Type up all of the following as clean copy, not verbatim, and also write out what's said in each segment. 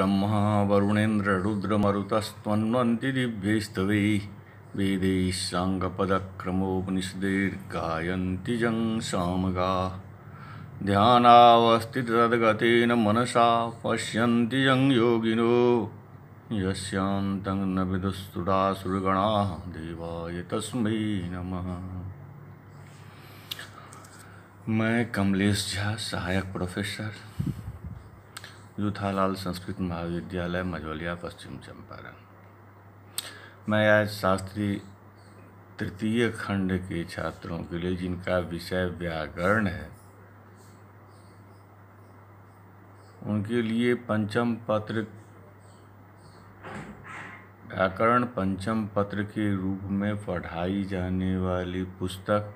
ब्रह्मा वरुणेन्द्र रुद्रमरुतस्त्वन्वन्ति दिव्यैस्तवैः वेदैः साङ्गपदक्रमोपनिषदैर्गायन्ति जं सामगाः ध्यानावस्थिततद्गतेन मनसा पश्यन्ति यं योगिनो यस्यान्तं न विदुस्तुडासुरगणाः देवाय तस्मै नमः। मैं कमलेश झा, सहायक प्रोफेसर, यूथालाल संस्कृत महाविद्यालय मझौलिया, पश्चिम चंपारण। मैं आज शास्त्री तृतीय खंड के छात्रों के लिए, जिनका विषय व्याकरण है, उनके लिए पंचम पत्र, व्याकरण पंचम पत्र के रूप में पढ़ाई जाने वाली पुस्तक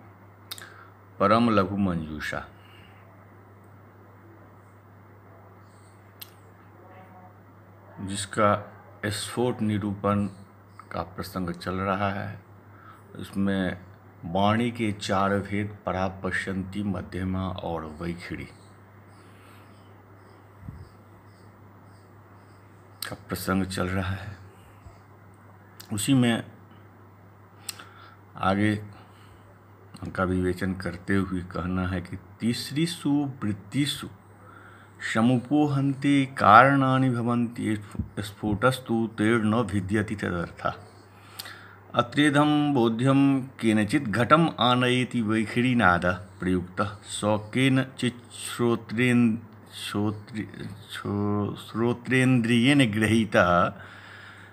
परम लघु मंजूषा, जिसका स्फोट निरूपण का प्रसंग चल रहा है। इसमें वाणी के चार भेद, परा, पश्यन्ति, मध्यमा और वैखरी का प्रसंग चल रहा है। उसी में आगे उनका विवेचन करते हुए कहना है कि तीसरीषु वृत्तिषु समुपोहन्ति कारणानि भवन्ति स्फोटस्तु तैर्न भिद्यति तदर्थः। अत्रेदं बोध्यं केनचित् घटम् आनयति वैखरीनादः प्रयुक्तः स केनचित् श्रोत्रेन्द्रियेण गृहीतः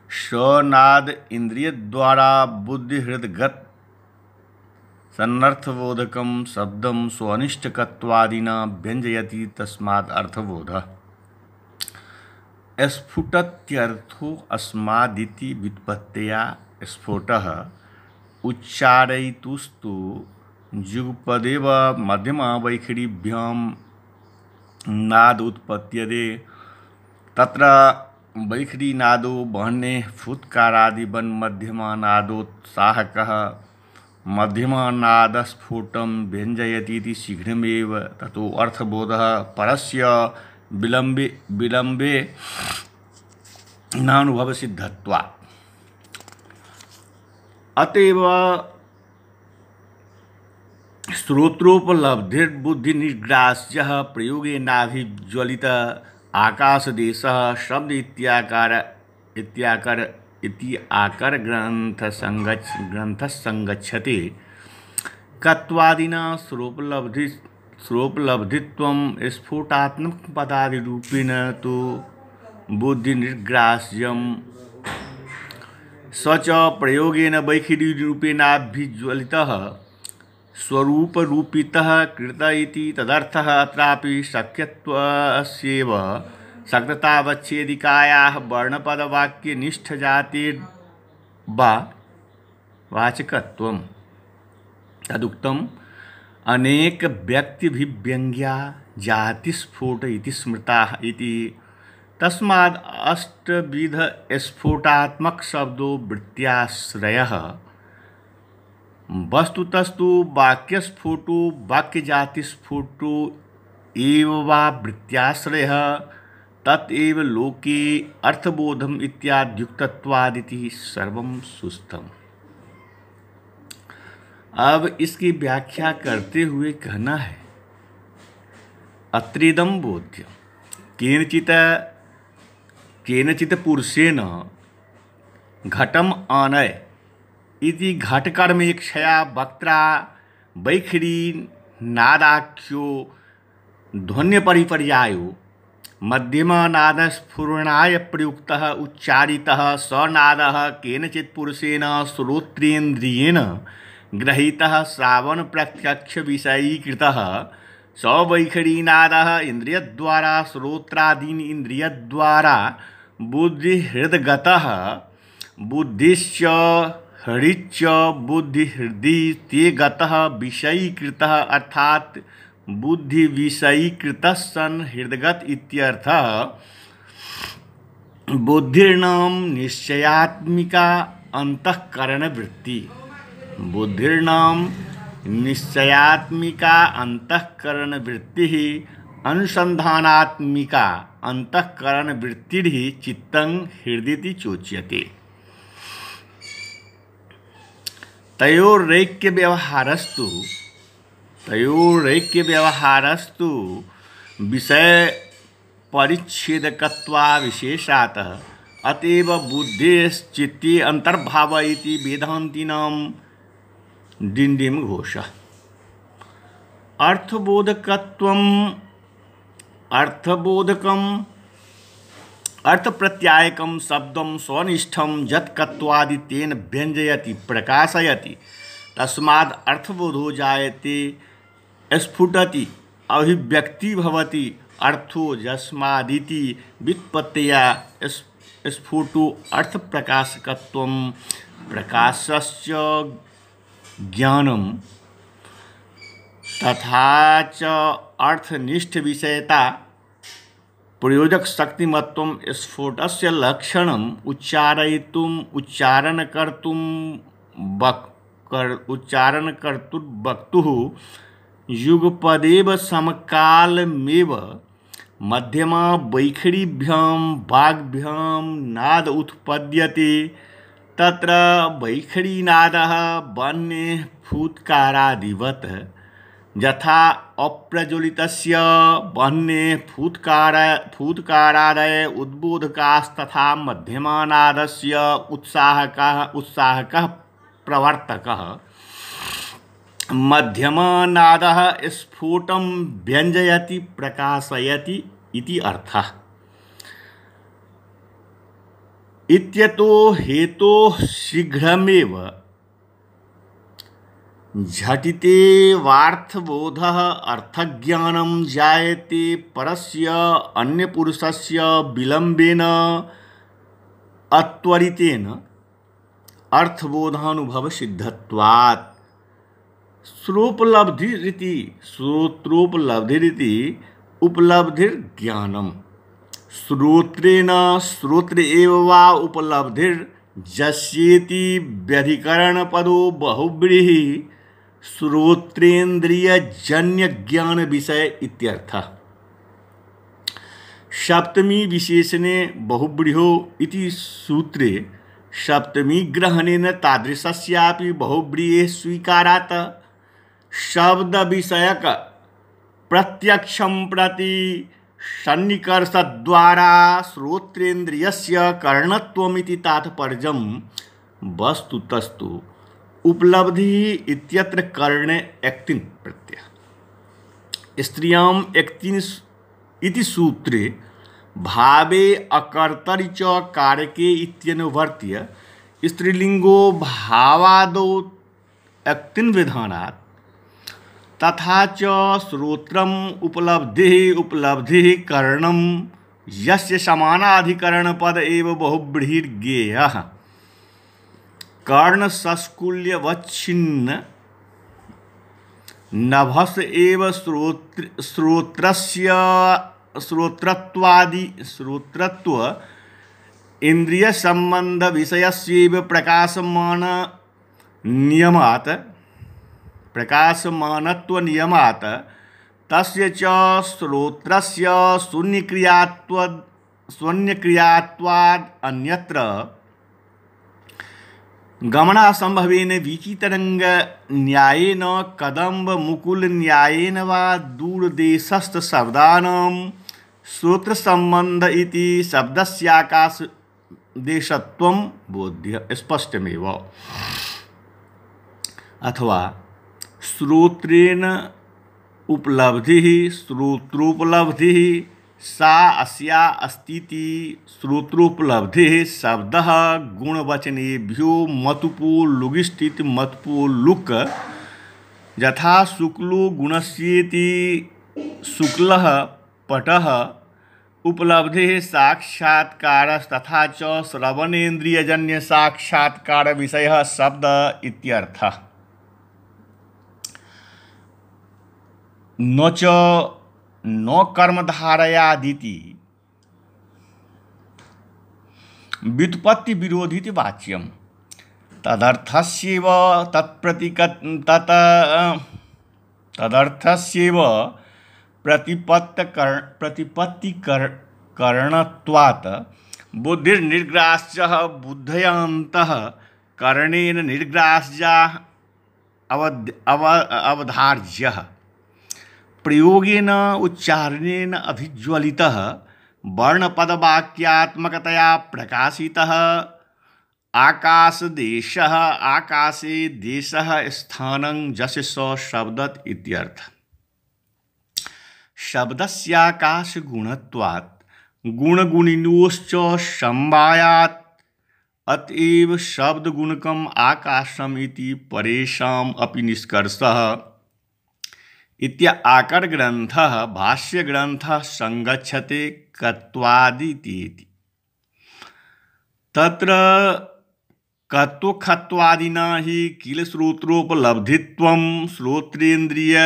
स नाद इंद्रियद्वारा बुद्धिहृद्गत सन्नर्थबोधकं शब्दं स्वानिष्टकत्वादिना व्यञ्जयति, तस्माद् अर्थबोधः। स्फुटत्यर्थो अस्मादिति व्युत्पत्त्या स्फोटः उच्चारयितुस्तु जुगपदेव मध्यमा वैखरीभ्यां नाद उत्पद्यते। तत्र वैखरीनादो वह्ने फुत्कारादिवन् मध्यमा नादोत्साहकः मध्यमानादस्फोटं व्यञ्जयतीति शीघ्रमेव ततो अर्थबोधः परस्य विलम्बे नानुभवसिद्धत्वात्। अतएव श्रोत्रोपलब्धिर्बुद्धिनिर्ग्रास्यः प्रयोगेनाभिज्वलित आकाशदेशः शब्द इत्याकर ग्रंथसंगच्छते। कत्वादिना स्रोपलब्धित्वं स्फोटात्मक पदादिरूपेण तो बुद्धिनिर्ग्रास्यं स च प्रयोगेन वैखरीरूपेणाभिज्वलितः स्वरूपरूपितः कृत इति तदर्थः। अत्रापि शक्यत्वस्यैव शक्ततावच्छेदिकायाः वर्णपदवाक्यनिष्ठजातेर्वा वाचकत्वम् तदुक्तम्। अनेक व्यक्तिभिव्यङ्ग्या जातिस्फोट इति स्मृताः इति। तस्माद् अष्टविध स्फोटात्मक शब्दो वृत्त्याश्रयः। वस्तुतस्तु वाक्यस्फोटो वाक्यजातिस्फोटो एव वा वृत्त्याश्रयः। तत्एव लोके अर्थबोधम इत्याद्युक्तत्वादिति सर्वं सुस्थम। अब इसकी व्याख्या करते हुए कहना है, अत्रेदं बोध्यं केनचित् पुरुषेण घटम आनय इति घटकर्मेक्षया वक्त्रा वैखरी नादाख्यो ध्वन्यपरिपर्यायो मध्यमानादस्फुरणाय प्रयुक्तः उच्चारितः स नादः केनचित् पुरुषेण श्रोत्रेन्द्रियेण गृहीतः श्रावणप्रत्यक्षविषयीकृतः स वैखरीनादः इन्द्रियद्वारा श्रोत्रादीन् इन्द्रियद्वारा बुद्धिहृद्गतः बुद्धिश्च हृच्च बुद्धिहृदि ते गतः विषयीकृतः अर्थात् बुद्धि विषयीकृतः सन् हृदगत इत्यर्थः। बुद्धिर्नाम निश्चयात्मिका अंतःकरण वृत्ति। बुद्धिर्नाम निश्चयात्मिका अंतःकरण वृत्ति अनुसंधानात्मिका अंतःकरण वृत्तिर्हि चित्तं हृदि चोच्यते। तयोरैक्य व्यवहारस्तु विषय परिच्छेदकत्वा विशेषातः अतएव बुद्धेश्चित्ते अंतर्भाव इति वेदांतिनां डिंडिम घोषः। अर्थबोधकम् अर्थप्रत्यायकं शब्दं स्वनिष्ठं यत्कत्वादि तेन व्यञ्जयति प्रकाशयति तस्माद् अर्थबोधो जायते स्फुटति अभिव्यक्ति भवति अर्थो यस्मादिति व्युत्पत्त्या स्फुटो अर्थप्रकाशकत्वं प्रकाशस्य ज्ञानं तथा च अर्थनिष्ठ विषयता प्रयोजक शक्तिमत्वं स्फोटस्य लक्षणम् उच्चारणकर्तुर्वक्तुः युगपदेव समकालमेव मध्यमा वैखरीभ्यां वाग्भ्यां नाद उत्पद्यते। तत्र वैखरीनादः वह्नेः फुत्कारादिवत् यथा अप्रज्वलितस्य वह्नेः फुत्कारादय उद्बोधकास्तथा मध्यमानादस्य उत्साहकः प्रवर्तकः। मध्यमनादः स्फोटं व्यञ्जयति प्रकाशयति इति अर्थः। इत्यतो हेतोः शीघ्रमेव झटिते वार्थबोधः अर्थज्ञानं जायते परस्य अन्यपुरुषस्य विलम्बेन अत्वरितेन अर्थबोधानुभव सिद्धत्वात्। श्रोत्रोपलब्धिरिति उपलब्धिर्ज्ञानम् श्रोत्रेण श्रोत्र एव वा उपलब्धिर्जस्येति व्यधिकरणपदो बहुव्रीहि श्रोत्रेन्द्रियजन्य ज्ञान विषय इत्यर्थः। सप्तमी विशेषणे बहुव्रीहो इति सूत्रे सप्तमी ग्रहणेन तादृशस्यापि बहुव्रीहेः स्वीकारात् शब्द विषयक प्रत्यक्षं प्रति सन्निकर्षद्वारा श्रोत्रेन्द्रियस्य करणत्वमिति तात्पर्यं। वस्तुतस्तु उपलब्धिः इत्यत्र कर्णे एक्तिन् प्रत्ययः। स्त्रियाम् एक्तिन् इति सूत्रे भावे अकर्तरि च कारके इत्यनुवर्त्य स्त्रीलिंगो भावादौ एक्तिन् विधानात्। तथा च श्रोत्रम् उपलब्धिः करणं यस्य समानाधिकरणपद एव बहुव्रीहिर्ज्ञेयः। कर्णसंस्कुल्यवच्छिन्न नभस एव श्रोत्रत्व इंद्रियसंबंध विषयस्यैव प्रकाशमानत्वनियमात् तस्य च श्रोत्रस्य शून्यक्रियात्वाद् अन्यत्र गमनासंभवेन वीचितरंगन्यायेन कदम्बमुकुलन्यायेन वा दूरदेशस्थशब्दानां श्रोत्रसंबंध इति शब्दस्याकाशदेशत्वं बोध्य स्पष्टमेव। अथवा श्रोत्रेण उपलब्धिः श्रोत्रोपलब्धिः सा अस्या अस्तीति। श्रोत्रोपलब्धिः शब्दः गुणवचनेभ्यो मतुपो लुगिष्ठित मतुपो लुक यथा शुक्लो गुणस्येति शुक्लः पटः उपलब्धिः साक्षात्कारस्तथा च श्रवणेन्द्रियजन्य साक्षात्कार विषयः शब्द इत्यर्थः। न च न कर्मधारयादिति व्युत्पत्ति विरोधिति वाच्यम्। तदर्थस्यैव करणत्वात् बुद्धिर्निर्ग्रास्यः बुद्धयान्तः करणेन निर्ग्रास्या अवधार्यः प्रयोगेन उच्चारणेन अभिज्वलितः वर्णपदवाक्यात्मकतया प्रकाशितः आकाशदेशः आकाशे देशः स्थानं जस्य स शब्दत इत्यर्थः। शब्दस्याकाशगुणत्वात् गुणगुणिनोश्च समवायात् अतएव शब्दगुणकम् आकाशम् इति परेषाम् अपि निष्कर्षः इत्य आकरग्रन्थः भाष्यग्रन्थः संगच्छते कत्वादिति। तत्र कत्वखत्वादिना हि किल श्रोत्रोपलब्धित्वं श्रोत्रेन्द्रिय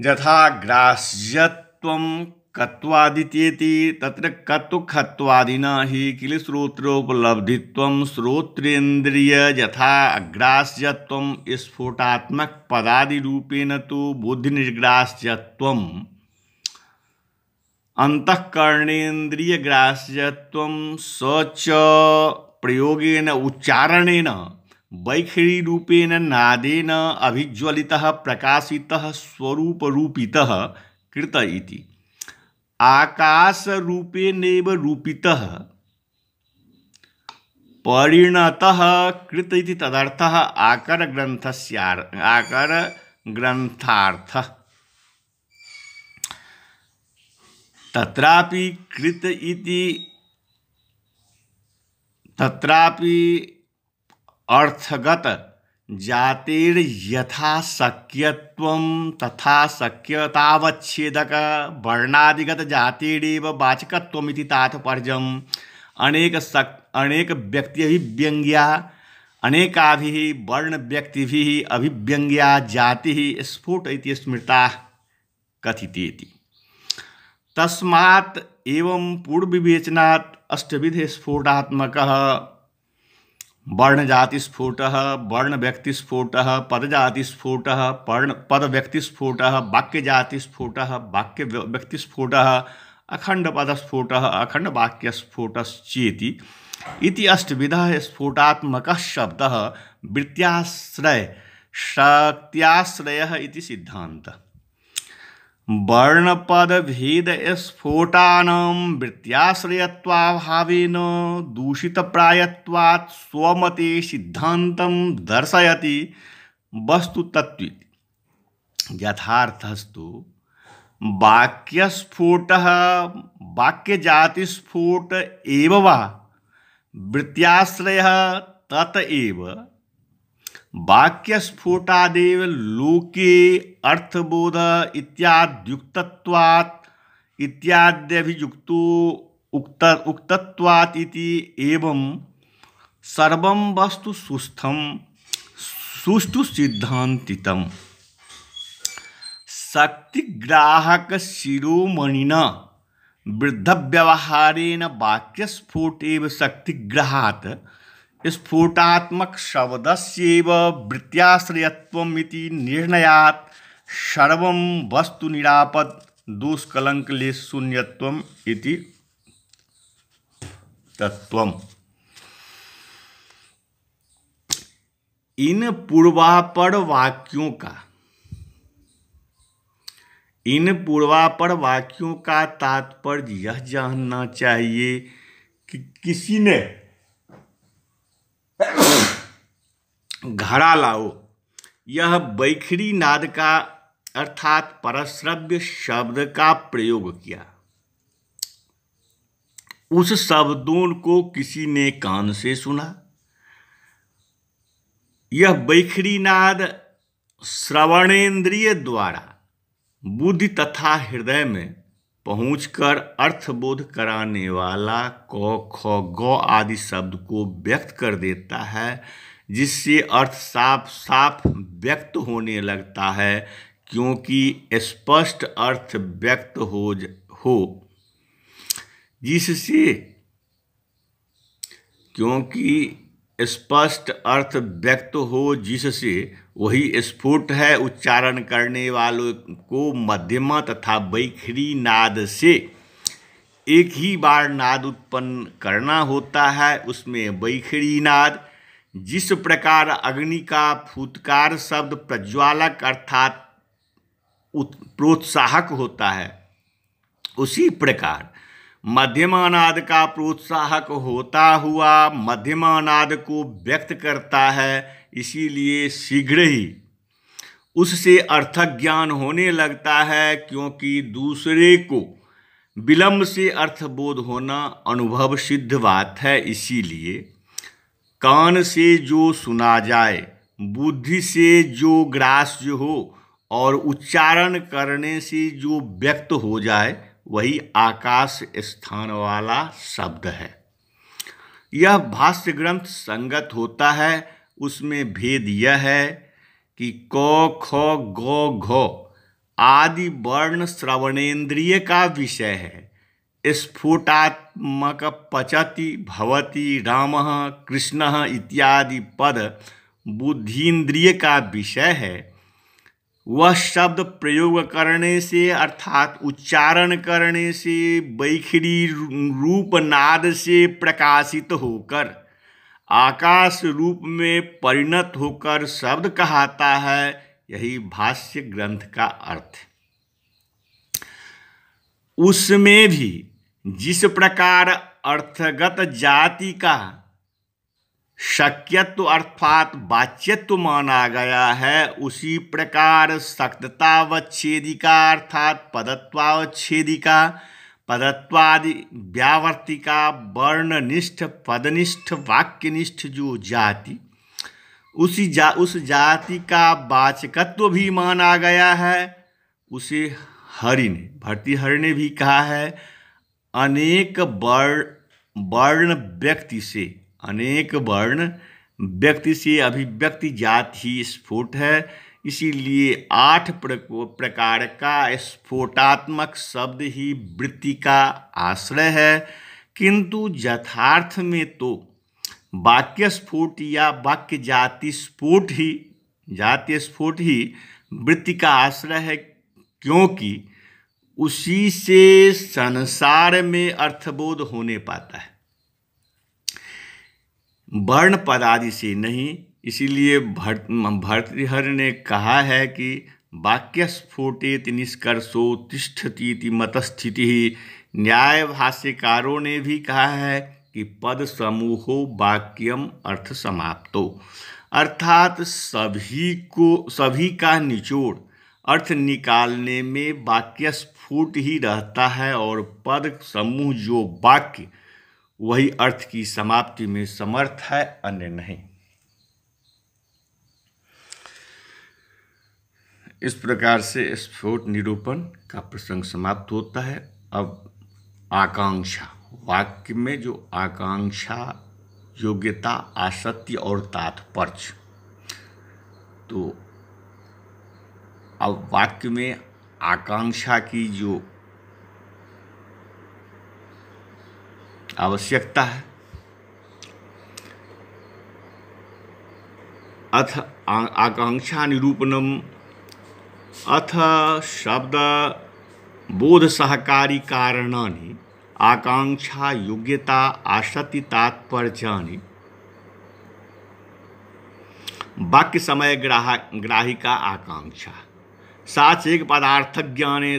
यथा ग्राह्यत्वं कत्वादित्येति। तत्र कत्वखत्वादिना हि किल श्रोत्रोपलब्धित्वं श्रोत्रेन्द्रिय यथा ग्राह्यत्वं स्फोटात्मक पदादिरूपेण तु बुद्धिनिर्ग्राह्यत्वम् अंतःकरणेन्द्रियग्राह्यत्वं स च प्रयोगेन उच्चारणेन वैखरीरूपेण नादेन अभिज्वलितः प्रकाशितः स्वरूपरूपितः कृत इति। आकाशरूपेणैव रूपितः परिणतः कृत इति तदर्थः आकरग्रन्थार्थः। तत्रापि कृत इति तत्रापि अर्थगत जातेर यथा शक्यत्वं तथा शक्यतावच्छेदक वर्णादिगत जातेरेव वाचकत्वमिति तात्पर्यम्। अनेक व्यक्त्यभिव्यंग्या अनेकाभिः वर्ण व्यक्तिभिः अभिव्यंग्या जातिः स्फुट इति स्मृता कथितेति। तस्मात् एवं पूर्वविवेचनात् अष्टविध स्फोटात्मकः वर्णजातिस्फोटः वर्णव्यक्तिस्फोटः पदजातिस्फोटः पदव्यक्तिस्फोटः वाक्यजातिस्फोटः वाक्यव्यक्तिस्फोटः अखण्डपदस्फोटः अखण्डवाक्यस्फोटश्चेति इति अष्टविधः स्फोटात्मकः शब्दः वृत्त्याश्रय शक्त्याश्रयः इति सिद्धान्तः। वर्णपदभेद स्फोटानां वृत्त्याश्रयत्वाभावेन दूषितप्रायत्वात् स्वमते सिद्धान्तं दर्शयति वस्तुतत्त्वेति। यथार्थस्तु वाक्यस्फोटः वाक्यजातिस्फोट एव वा वृत्त्याश्रयः तत एव वाक्यस्फोटादेव लोके अर्थबोध इत्याद्युक्तत्वात् इत्याद्यभियुक्तो उक्तत्वात् इति। एवं सर्वं वस्तु सुष्ठु सिद्धान्तितम्। शक्तिग्राहक शिरोमणिना वृद्धव्यवहारेण वाक्यस्फोट एव शक्तिग्रहात् स्फोटात्मक शब्दस्यैव वृत्त्याश्रयत्वम् इति निर्णयात् सर्वं वस्तु निरापद दोषकलङ्कलेश शून्यत्वम् इति तत्त्वम्। इन पूर्वापड़ वाक्यों का तात्पर्य यह जानना चाहिए कि किसी ने घड़ा लाओ यह बैखरी नाद का अर्थात परश्रव्य शब्द का प्रयोग किया। उस शब्दों को किसी ने कान से सुना। यह बैखरी नाद श्रवणेन्द्रिय द्वारा बुद्धि तथा हृदय में पहुंचकर अर्थबोध कराने वाला क ख ग आदि शब्द को व्यक्त कर देता है, जिससे अर्थ साफ साफ व्यक्त होने लगता है। क्योंकि स्पष्ट अर्थ व्यक्त हो जिससे वही स्फुट है। उच्चारण करने वालों को मध्यमा तथा बैखरी नाद से एक ही बार नाद उत्पन्न करना होता है, उसमें वैखरी नाद। जिस प्रकार अग्नि का फुत्कार शब्द प्रज्वालक अर्थात प्रोत्साहक होता है, उसी प्रकार मध्यमा नाद का प्रोत्साहक होता हुआ मध्यमा नाद को व्यक्त करता है। इसीलिए शीघ्र ही उससे अर्थक ज्ञान होने लगता है, क्योंकि दूसरे को विलंब से अर्थबोध होना अनुभव सिद्ध बात है। इसीलिए कान से जो सुना जाए, बुद्धि से जो ग्राह्य हो और उच्चारण करने से जो व्यक्त हो जाए, वही आकाश स्थान वाला शब्द है। यह भाष्य ग्रंथ संगत होता है। उसमें भेद यह है कि क ख ग घ आदि वर्ण श्रवणेन्द्रिय का विषय है। स्फुटात्मक पचति भवति रामः कृष्णः इत्यादि पद बुद्धीन्द्रिय का विषय है। वह शब्द प्रयोग करने से अर्थात उच्चारण करने से वैखरी रूप नाद से प्रकाशित होकर आकाश रूप में परिणत होकर शब्द कहता है। यही भाष्य ग्रंथ का अर्थ है। उसमें भी जिस प्रकार अर्थगत जाति का शक्यत्व अर्थात वाच्यत्व माना गया है, उसी प्रकार शक्ततावच्छेदिका अर्थात पदत्वावच्छेदिका, पदत्वादि व्यावर्तिका, वर्णनिष्ठ पदनिष्ठ वाक्यनिष्ठ जो जाति, उस जाति का वाचकत्व भी माना गया है। उसे भर्तृहरि ने भी कहा है, अनेक वर्ण व्यक्ति से अभिव्यक्ति जाति ही स्फोट है। इसीलिए 8 प्रकार का स्फोटात्मक शब्द ही वृत्ति का आश्रय है। किंतु यथार्थ में तो वाक्य स्फोट या वाक्य जाति स्फोट ही वृत्ति का आश्रय है, क्योंकि उसी से संसार में अर्थबोध होने पाता है, वर्ण पद आदि से नहीं। इसीलिए भर्तृहरि ने कहा है कि वाक्य स्फोटेति निष्कर्षो तिष्ठतीति मतस्थिति। न्याय भाष्यकारों ने भी कहा है कि पद समूहो वाक्यम अर्थ समाप्तो, अर्थात सभी का निचोड़ अर्थ निकालने में वाक्य स्फुट ही रहता है, और पद समूह जो वाक्य वही अर्थ की समाप्ति में समर्थ है, अन्य नहीं। इस प्रकार से स्फोट निरूपण का प्रसंग समाप्त होता है। अब आकांक्षा, वाक्य में जो आकांक्षा, योग्यता, आसक्ति और तात्पर्य, तो अब वाक्य में आकांक्षा की जो आवश्यकता है, अथ आकांक्षा निरूपणम अथ शब्द बोध सहकारी कारणानि आकांक्षा योग्यता आसक्ति तात्पर्यानि वाक्य समय ग्राहिका आकांक्षा साचेक पदार्थ ज्ञाने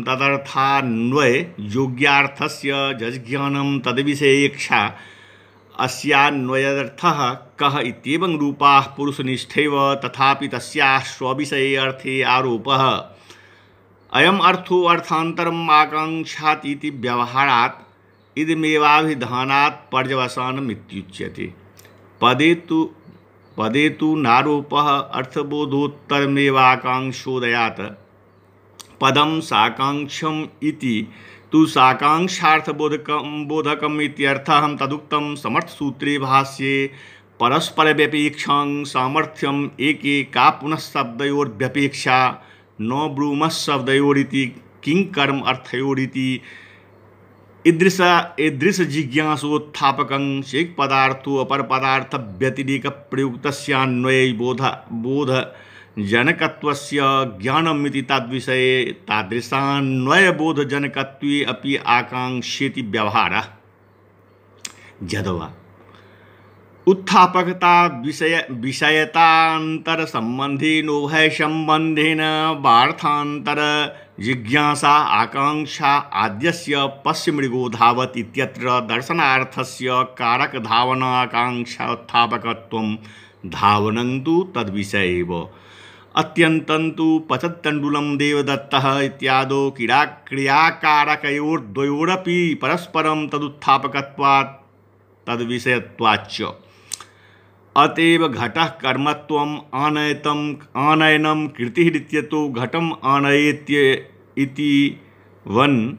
तदर्थान्वय योग्यार्थस्य जज्ञानं तद्विषयेक्षा अस्यान्वयर्थः कः इत्येवं रूपाः पुरुषनिष्ठैव, तथापि तस्याः स्वविषये अर्थे आरोपः। अयम् अर्थो अर्थान्तरम् आकांक्षातीति व्यवहारात् इदमेवाभिधानात् पर्यवसानम् इत्युच्यते। पदे तु नारोपः अर्थबोधोत्तरमेवाकांक्षोदयात् पदं साकांक्षम् इति तु साकांक्षार्थबोधकम् इत्यर्थः। तदुक्तं समर्थसूत्रे भाष्ये परस्परव्यपेक्षां सामर्थ्यम् एके का पुनः शब्दयोर्व्यपेक्षा न ब्रूमशब्दयोरिति किं कर्म अर्थयोरिति ईदृश जिज्ञासोत्थापकं शेक पदार्थो अपर पदार्थ व्यतिरेक प्रयुक्तस्यान्वये बोध जनकत्वस्य ज्ञानमिति तद्विषये तादृशान्वयबोधजनकत्वे अपि आकांक्षेति व्यवहारः। यद्वा उत्थापकता विषयतांतर संबंधेनोभय संबंधेन वार्थांतर जिज्ञासा आकांक्षा आद्यस्य पश्य मृगो धावत इत्यत्र दर्शनार्थस्य कारक धावना आकांक्षा उत्थापकत्वं धावनं तु तद्विषयैव। अत्यन्तं तु पतत्तण्डुलं देवदत्तः इत्यादौ क्रियाकारकयोर्द्वयोरपि परस्परं तदुत्थापकत्वात् तद्विषयत्वाच्च। अतएव घटः कर्मत्वम् आनयनं कृतिः इत्यतो घटम् आनयेत् इति वन्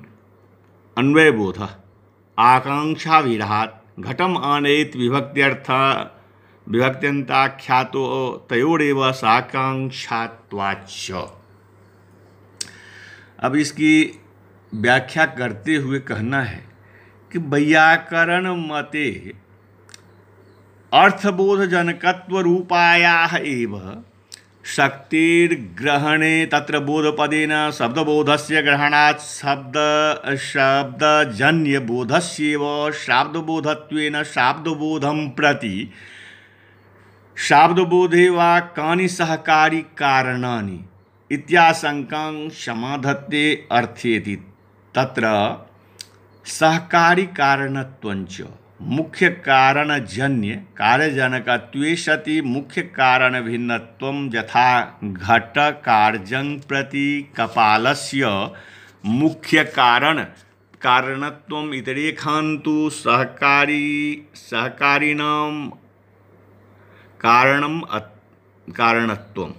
अन्वयबोधः आकांक्षा विरहात् घटम् आनयेत् विभक्त्यन्ताख्यातो तयोरेव साकांक्षात्वाच्च। अब इसकी व्याख्या करते हुए कहना है कि वैयाकरण मते अर्थबोधजनकत्व रूपायाः एव शक्तिर्ग्रहणे तत्र बोधपदेन शब्दबोधस्य ग्रहणात् शब्दजन्यबोधस्यैव शाब्दबोधत्वेन शाब्दबोधं प्रति शाब्दबोधे वा कानि सहकारी कारणानि इत्याशंकां समाधत्ते अर्थेति। तत्र सहकारी कारणत्वञ्च मुख्य कारणजन्य कार्यजनकत्वे सति मुख्य कारण भिन्नत्वं यथा घट कार्यं प्रति कपालस्य मुख्य कारणत्वम् इतरेखां तु सहकारिणां कारणत्वम्।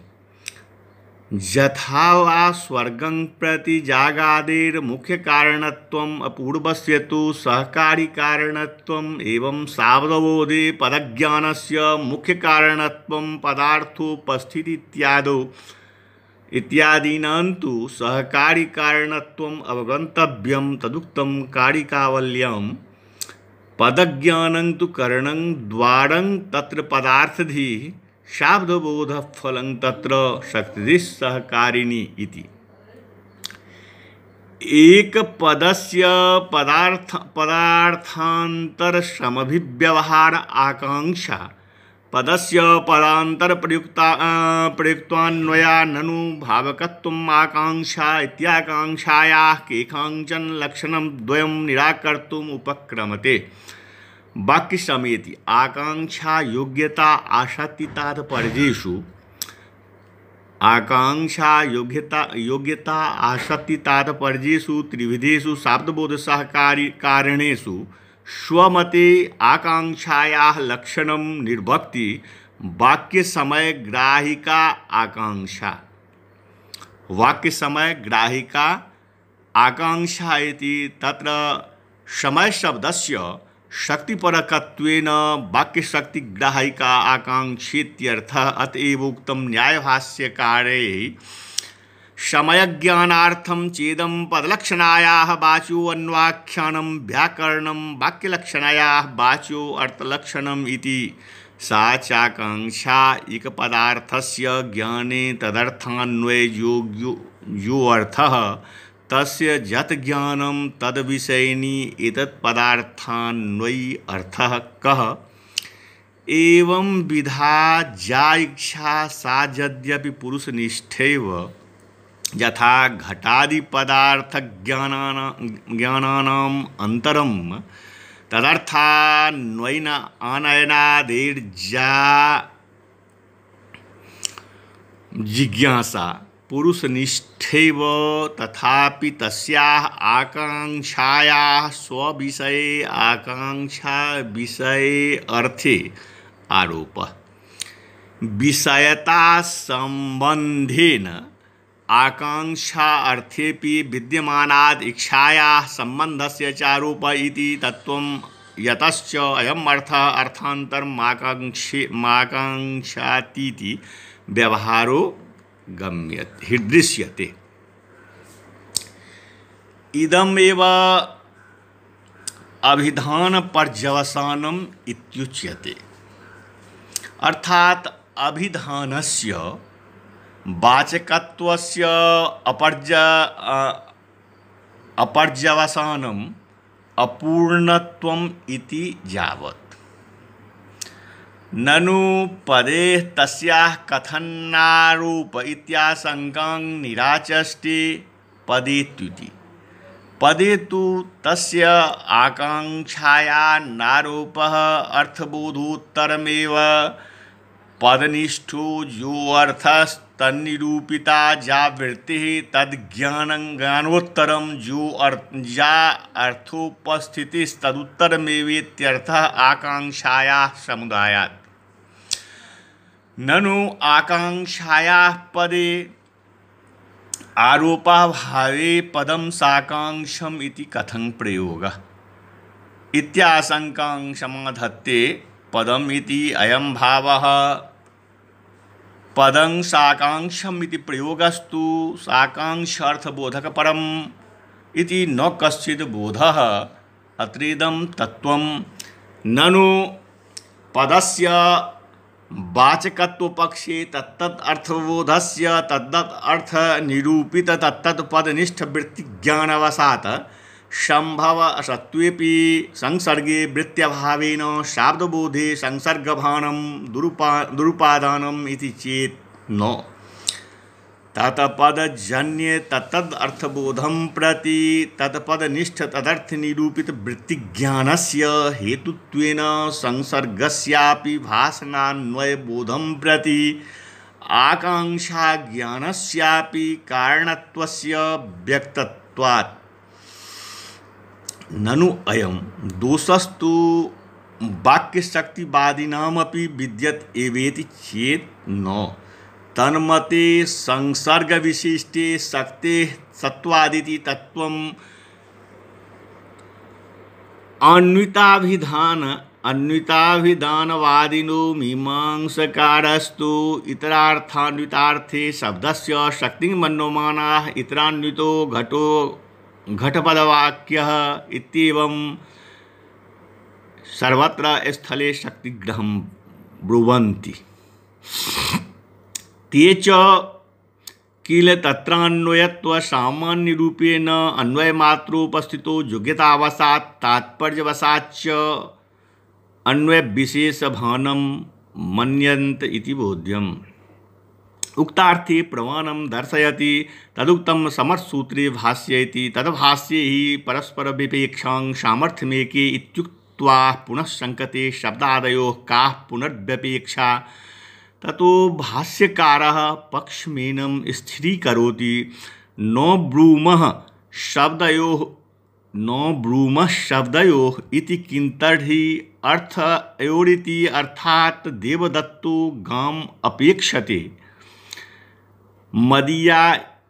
यथा वा स्वर्गं प्रति जागादेर मुख्य कारणत्वम् अपूर्वस्य तु सहकारी कारणत्वम् एवं शाब्दबोधे पदज्ञानस्य मुख्य कारणत्वं पदार्थोपस्थिति इत्यादीनां तु सहकारी कारणत्वम् अवगन्तव्यं। तदुक्तं कारिकावल्यां पदज्ञानं तु करणं द्वारं तत्र पदार्थधिः शाब्दबोध फलं तत्र शक्तिः सहकारिणी इति। एक पदस्य पदार्थांतर समभिव्यवहार आकांक्षा पदस्य पदांतर प्रयुक्तान्वया ननु भावकत्वम् आकांक्षा इत्याकांक्षायाः केषाञ्चन लक्षणं द्वयं निराकर्तुम् उपक्रमते। वाक्य समेति आकांक्षा योग्यता आसक्ति तात्पर्येषु त्रिविधेषु शाब्दबोध सहकारी कारणेषु स्वमते आकांक्षायाः लक्षणं निर्भक्ति वाक्य समय ग्राहिका आकांक्षा। वाक्य समय ग्राहिका आकांक्षा इति तत्र समय शब्दस्य शक्तिपरकत्वेन वाक्यशक्तिग्राहिका आकांक्षेत्यर्थः। अतएव उक्तं न्यायभाष्यकारैः समयज्ञानार्थं चेदं पदलक्षणायाः वाचो अन्वाख्यानं व्याकरणं वाक्यलक्षणायाः वाचो अर्थलक्षणम् इति। सा चाकांक्षा एकपदार्थस्य ज्ञाने तदर्थान्वयो अर्थः तस्य यत् ज्ञानं तद्विषयिनी एतत्पदार्थान्वयी अर्थः कः। एवं विधा जा इच्छा सा यद्यपि पुरुषनिष्ठैव यथा घटादिपदार्थज्ञानानाम् अन्तरं तदर्थान्वयनादेर्जा जिज्ञासा पुरुषनिष्ठैव तथापि तस्याः आकांक्षायाः स्वविषये आकांक्षा विषये अर्थे आरोपः। विषयता संबंधेन आकांक्षा अर्थेपि विद्यमानाद् इच्छायाः संबंधस्य च आरोप इति तत्त्वं यतश्च अयम् अर्थः अर्थान्तरमाकांक्षातीति व्यवहारो गम्यते हृदृश्यते। इदमेव अभिधान पर्यवसानम इत्युच्यते। अर्थात अभिधानस्य वाचकत्वस्य अपर्यवसानम् अपूर्णत्वम् इति यावत्। ननु पदे तस्याः कथनारूप इत्याशङ्कां निराचष्टे पदेत्युति। पदे तु तस्य आकाङ्क्षाया नारोपः अर्थबोधोत्तरमेव। पदनिष्ठो यो अर्थस्तन्निरूपिता या वृत्तिः तद्ज्ञानं ज्ञानोत्तरं या अर्थोपस्थितिस्तदुत्तरमेवेत्यर्थः आकाङ्क्षायाः समुदायात्। ननु आकाङ्क्षायाः पदे आरोपाभावे पदं साकाङ्क्षम् इति कथं प्रयोगः इत्याशङ्कां समाधत्ते पदम् इति अयं भावः। पदं साकाङ्क्षम् इति प्रयोगस्तु साकाङ्क्षार्थबोधकपरम् इति न कश्चित् बोधः अत्रेदं तत्त्वं। ननु पदस्य वाचकत्वपक्षे तत्तत् अर्थबोधस्य तद्दत् अर्थनिरूपित तत्तत् पदनिष्ठवृत्तिज्ञानवशात् संभव असत्त्वेपि संसर्गे वृत्त्यभावेन शाब्दबोधे संसर्गभानं दुरुपादानम् इति चेत् न तत्पदजन्ये तत्तद् अर्थबोधं प्रति तत्पदनिष्ठ तदर्थनिरूपित वृत्तिज्ञानस्य हेतुत्वेन संसर्गस्यापि भासनान्वयबोधं प्रति आकाङ्क्षाज्ञानस्यापि कारणत्वस्य व्यक्तत्वात्। ननु अयं दोषस्तु वाक्यशक्तिवादिनामपि विद्यत एवेति चेत् न। तन्मते संसर्गविशिष्टे शक्तेः सत्त्वादिति तत्त्वम् अन्विताभिधानवादिनो मीमांसकारस्तु इतरार्थान्वितार्थे शब्दस्य शक्तिं मन्यमानाः इतरान्वितो घटपदवाक्यः इत्येवं सर्वत्र स्थले शक्तिग्रहं ब्रुवन्ति। ते च किल तत्रान्वयत्व सामान्यरूपेण अन्वयमात्रोपस्थितो योग्यतावशात् तात्पर्यवशाच्च अन्वयविशेषभानं मन्यन्त इति बोध्यम्। उक्तार्थे प्रमाणं दर्शयति तदुक्तं समर्थसूत्रे भाष्येति तद्भाष्ये हि परस्परविपेक्षां सामर्थ्यमेके इत्युक्त्वा पुनः शङ्कते शब्दादयोः काः पुनर्व्यपेक्षा। ततो भाष्यकारः पक्षमेनं स्थिरीकरोति न ब्रूमः शब्दयोः इति किन्तर्हि अर्थयोरिति अर्थात् देवदत्तो गाम् अपेक्षते। मदीया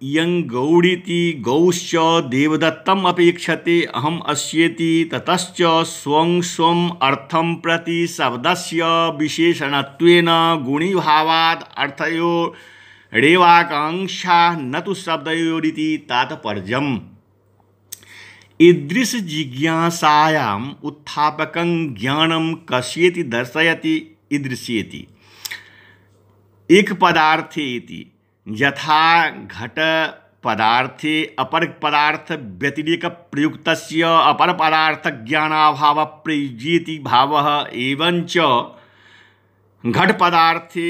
इयं गौड़ीति गौश्च देवदत्तम् अपेक्षते अहम् अस्येति ततश्च स्वं स्वम् अर्थं प्रति शब्दस्य विशेषणत्वेन गुणीभावात् अर्थयोरेवाकाङ्क्षा न तु शब्दयोरिति तात्पर्यम्। ईदृशजिज्ञासायाम् उत्थापकं ज्ञानं कस्येति दर्शयति ईदृशेति एक पदार्थे इति यथा घट पदार्थे अपर पदार्थ व्यतिरेक प्रयुक्तस्य अपर पदार्थ ज्ञानाभाव प्रयुज्येति भावः एवंच घट पदार्थे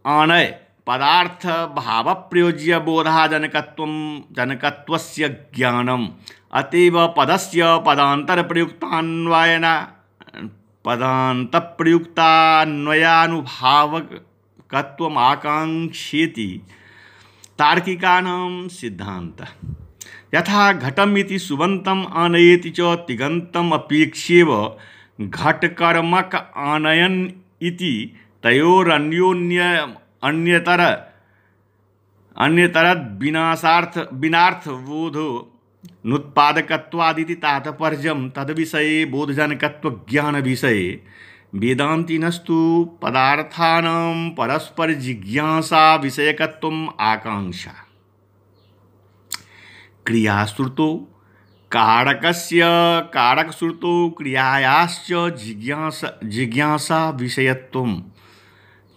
आनय पदार्थ भाव प्रयोज्य जनकत्वस्य ज्ञानम्। अतएव पदस्य पदान्तप्रयुक्तान्वयानुभावकत्वम् आकाङ्क्षेति तार्किकानां सिद्धान्तः। यथा घटम् इति सुबन्तम् आनयेति च तिङन्तम् अपेक्ष्यैव घटकर्मक आनयन इति तयोरन्योन्यतरद् विनार्थबोधो नुत्पादकत्वादिति तात्पर्यं। तद्विषये बोधजनकत्वज्ञानविषये वेदान्तिनस्तु पदार्थानां परस्पर जिज्ञासा विषयकत्वम् आकाङ्क्षा। क्रियाश्रुतो कारकश्रुतो क्रियायाश्च जिज्ञासा विषयत्वं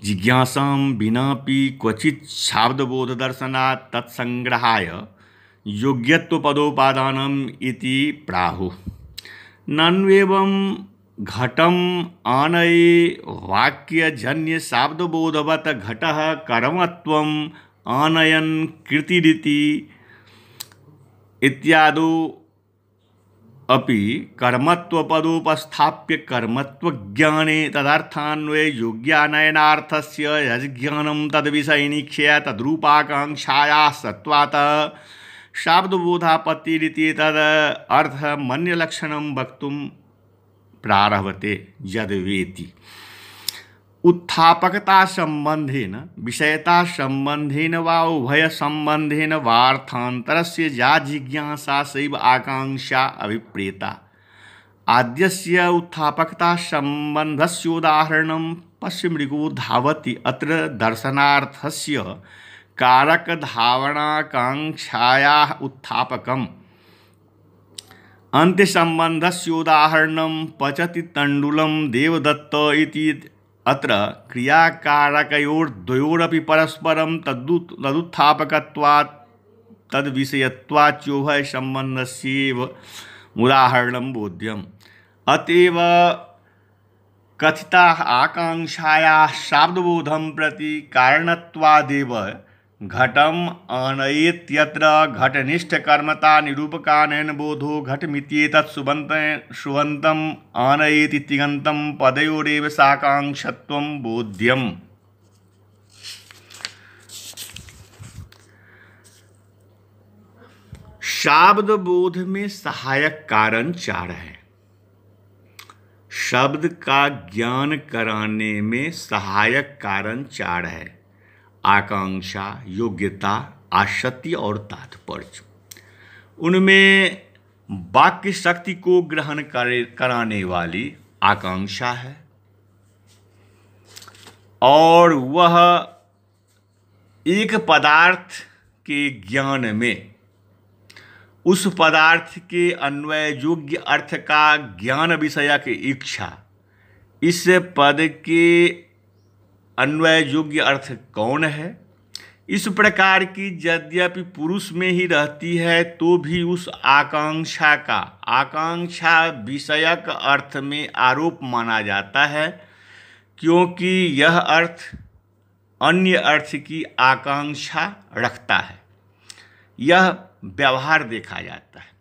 जिज्ञासां विनापि क्वचित् शाब्दबोधदर्शनात् तत्संग्रहाय योग्यत्वपदोपादानम् इति प्राहुः। नन्वेवं घटम् आनये वाक्यजन्य शाब्दबोधवत् घटः कर्मत्वम् आनयन् कृतिरिति इत्यादौ अपि कर्मत्वपदोपस्थाप्य कर्मत्वज्ञाने तदर्थान्वये योग्यानयनार्थस्य यज्ज्ञानं तद्विषयिणीक्षया तद्रूपाकाङ्क्षायाः सत्त्वात् शाब्दबोधापत्तिरिति तद् अर्थमन्यलक्षणं वक्तुं प्रारभते। यद्वेति उत्थापकता संबंधेन विषयता संबंधेन वा उभय संबंधेन वार्थान्तरस्य या जिज्ञासा सैव आकांक्षा अभिप्रेता। आद्यस्य उत्थापकता संबंधस्योदाहरणं पश्य मृगो धावति। अत्र दर्शनार्थस्य कारकधावनाकांक्षायाः उत्थापकम् अन्त्यसंबंधस्योदाहरणं पचति तण्डुलं देवदत्त इति। अत्र क्रियाकारकयोर्द्वयोरपि परस्परं तदुत्थापकत्वात् तद्विषयत्वाच्योभय संबंधस्यैव उदाहरणं बोध्यम्। अतएव कथिताः आकांक्षायाः शाब्दबोधं प्रति कारणत्वादेव घटम् आनयेत्यत्र घटनिष्ठकर्मता निरूपकानेन बोधो घटमित्येतत् सुबन्तम् आनयेति तिङन्तं पदयोरेव साकांक्षत्वं बोध्यम्। शाब्द बोध में सहायक कारण चार है। शब्द का ज्ञान कराने में सहायक कारण चार है: आकांक्षा, योग्यता, आसक्ति और तात्पर्य। उनमें वाक्य शक्ति को ग्रहण कराने वाली आकांक्षा है और वह एक पदार्थ के ज्ञान में उस पदार्थ के अन्वय योग्य अर्थ का ज्ञान विषयक इच्छा। इस पद के अन्वय योग्य अर्थ कौन है, इस प्रकार की यद्यपि पुरुष में ही रहती है तो भी उस आकांक्षा का आकांक्षा विषयक अर्थ में आरोप माना जाता है, क्योंकि यह अर्थ अन्य अर्थ की आकांक्षा रखता है। यह व्यवहार देखा जाता है।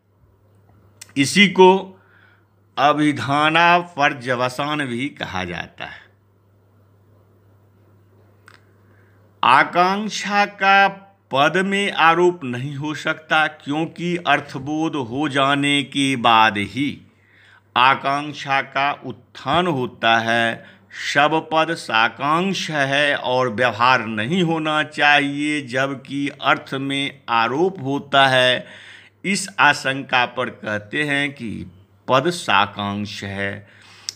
इसी को अभिधानापर्यवसान भी कहा जाता है। आकांक्षा का पद में आरोप नहीं हो सकता, क्योंकि अर्थबोध हो जाने के बाद ही आकांक्षा का उत्थान होता है। सब पद साकांक्ष है और व्यवहार नहीं होना चाहिए, जबकि अर्थ में आरोप होता है। इस आशंका पर कहते हैं कि पद साकांक्ष है।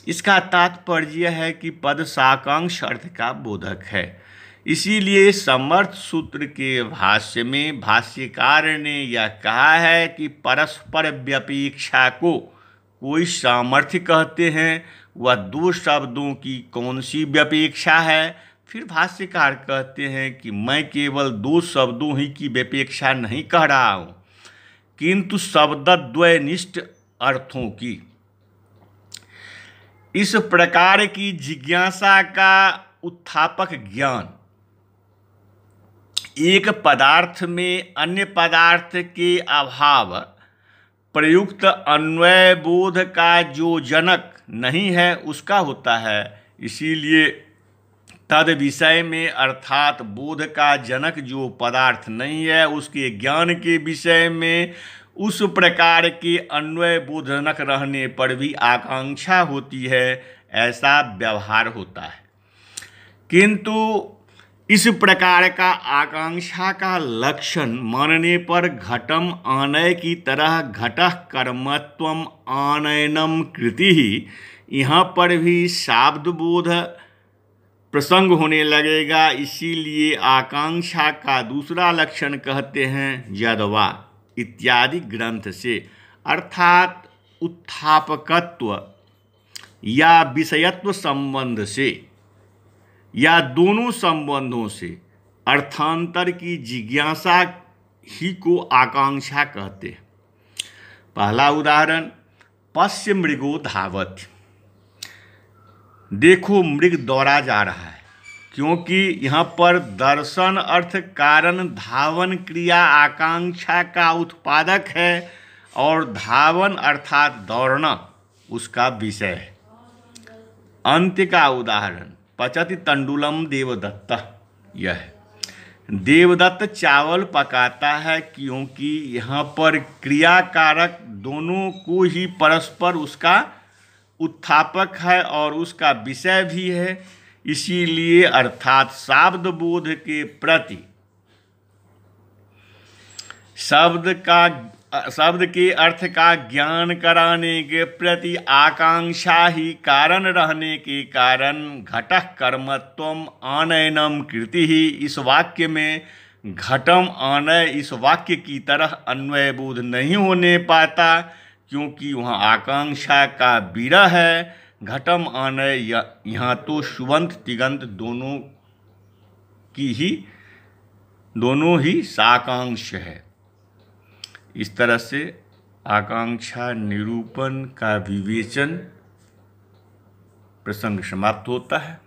इसका तात्पर्य है कि पद साकांक्ष अर्थ का बोधक है। इसीलिए समर्थ सूत्र के भाष्य में भाष्यकार ने यह कहा है कि परस्पर व्यपेक्षा को कोई सामर्थ्य कहते हैं। वह दो शब्दों की कौन सी व्यपेक्षा है? फिर भाष्यकार कहते हैं कि मैं केवल दो शब्दों ही की व्यपेक्षा नहीं कह रहा हूँ, किंतु शब्दद्वयनिष्ठ अर्थों की। इस प्रकार की जिज्ञासा का उत्थापक ज्ञान एक पदार्थ में अन्य पदार्थ के अभाव प्रयुक्त अन्वय बोध का जो जनक नहीं है उसका होता है। इसीलिए तद विषय में अर्थात बोध का जनक जो पदार्थ नहीं है उसके ज्ञान के विषय में उस प्रकार के अन्वय बोधनक रहने पर भी आकांक्षा होती है, ऐसा व्यवहार होता है। किंतु इस प्रकार का आकांक्षा का लक्षण मानने पर घटम आनय की तरह घटः कर्मत्वम आनयनम कृति ही यहाँ पर भी शाब्दबोध प्रसंग होने लगेगा। इसीलिए आकांक्षा का दूसरा लक्षण कहते हैं यदवा इत्यादि ग्रंथ से, अर्थात उत्थापकत्व या विषयत्व संबंध से। या दोनों संबंधों से अर्थांतर की जिज्ञासा ही को आकांक्षा कहते हैं। पहला उदाहरण, पश्य मृगो धावत। देखो मृग दौड़ा जा रहा है, क्योंकि यहाँ पर दर्शन अर्थ कारण धावन क्रिया आकांक्षा का उत्पादक है और धावन अर्थात दौड़ना उसका विषय है। अंत्य का उदाहरण, पचति तंडुलम देवदत्त। यह देवदत्त चावल पकाता है, क्योंकि यहाँ पर क्रिया कारक दोनों को ही परस्पर उसका उत्थापक है और उसका विषय भी है। इसीलिए अर्थात शब्द बोध के प्रति शब्द के अर्थ का ज्ञान कराने के प्रति आकांक्षा ही कारण रहने के कारण घटः कर्मत्वम आनयनम कृति ही, इस वाक्य में घटम आनय इस वाक्य की तरह अन्वय बोध नहीं होने पाता, क्योंकि वहाँ आकांक्षा का विरह है। घटम आनय यहाँ तो सुबंत तिगंत दोनों ही साकांक्ष है। इस तरह से आकांक्षा निरूपण का विवेचन प्रसंग समाप्त होता है।